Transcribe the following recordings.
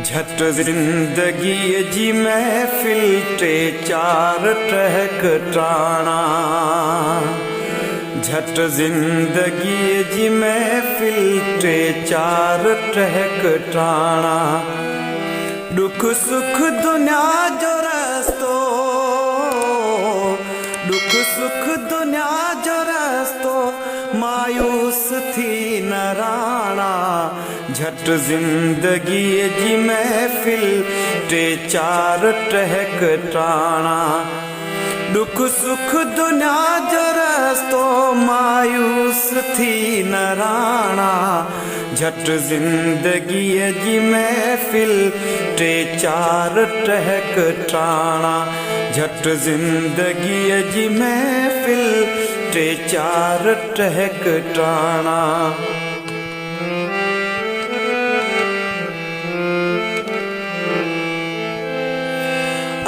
झट जिंदगी जी महफिल टे चार टहक टाणा। झट जिंदगी जी महफिल टे चार टहक टाणा। दुख सुख दुनिया जो रस्तो, दुख सुख दुनिया जो रस्तो मायूस थी न राणा। झट जिंदगी जी महफिल टे चार टहक टाणा। दुख सुख दुनिया जो रस्तो मायूस थी न राणा। झट जिंदगी जी महफिल टे चार टहक टाणा। झट जिंदगी जी महफिल टे चार टहक टाणा।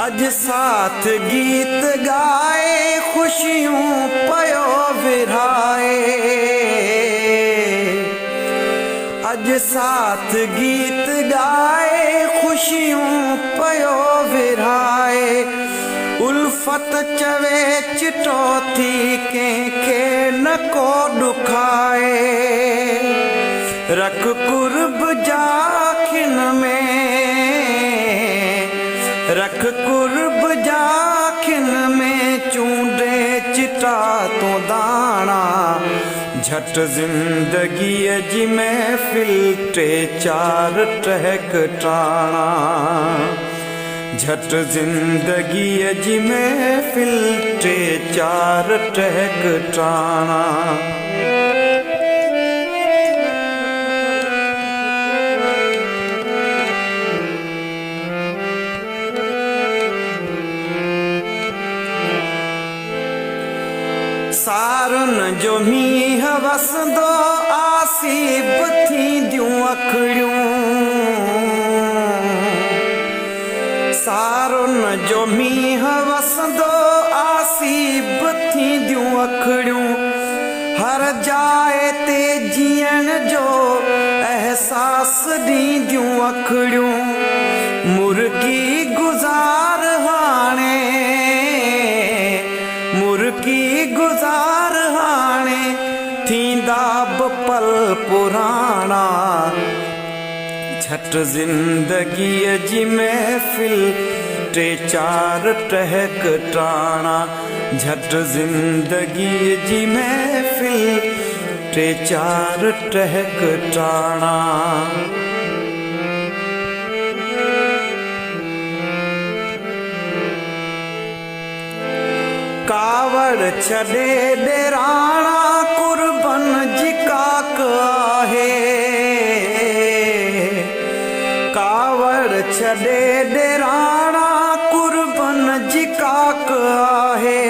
अज साथ गीत गाए खुशियों पयो विराए। अज साथ गीत गाए खुशियों पयो विराए। उल्फत चवे चिटो थी कंहिंखे न को दुखाए। रख कुर्ब जाखिन में, रख कुर्ब जाखिन में चूंडे चिटा तो दाणा। झट जिंदगी जी महफिल टे चार टहक टाणा। झट जिंदगी जी महफिल टे चार टहक टाणा। सारुन जो मींह वसंदो आसीब थींदियूं अखड़ियूं। सारुन जो मींह वसंदो आसीब थींदियूं अखड़ियूं। हर जाए ते जीअण जो एहसास ॾींदियूं अखड़ियूं। मुर्गी गुज़ार हाणे, मुर्गी गुज़ार हाणे थींदा बि पल पुराणा। झट जिंदगी जी महफिल टे चार टहक टाणा। झट जिंदगी जी महफिल टे चार टहक टाणा। कावड़ छॾे ॾेराणा कुर्बन जी काक आहे। कावड़ छॾे ॾेराणा कुर्बन जी काक आहे।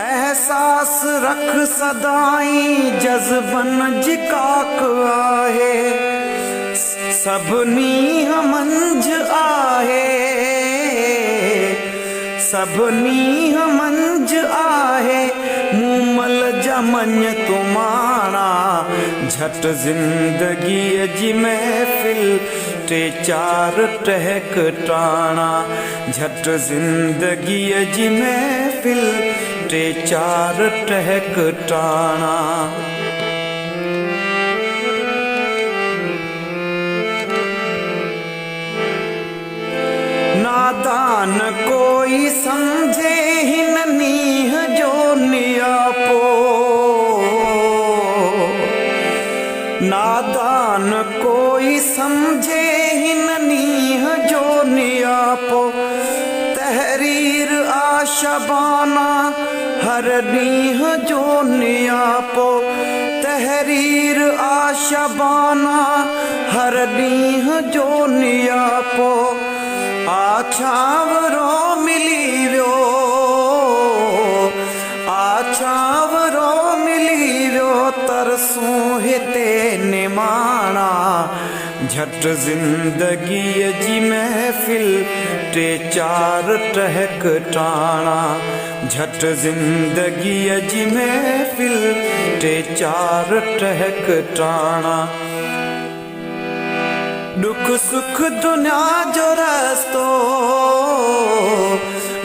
एहसास रख सदाई जज़्बन जी काक आहे। सभिनी मंझ आहे, सभिनी मंझ आहे मूमल जा मञ तुमाणा। झट जिंदगी जी महफिल टे चार टहक टाणा। झट जिंदगी जी महफिल टे चार टहक टाणा। नादान कोई समझे हिन नीह जो नियापो। नादान कोई समझे हिन नीह जो नियापो। तहरीर आशबाना हर नीह जो नियापो। तहरीर आशबाना हर नीह जो नियापो। आछावरो मिली वियो, आछावरो मिली वियो तरसूं हिते निमाणा। झट जिंदगी जी महफिल टे चार टहक टाणा। झट जिंदगी जी महफिल टे चार टहक टाणा। दुख सुख दुनिया जो रस्तो,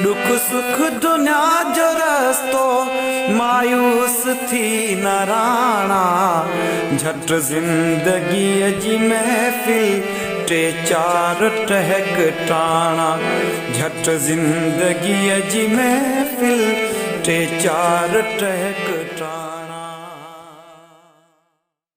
दुख सुख दुनिया जो रस्तो, मायूस थी न राणा। झट जिंदगी जी महफिल टे चार टहक टाणा। झट जिंदगी जी महफिल टे चार टहक टाणा।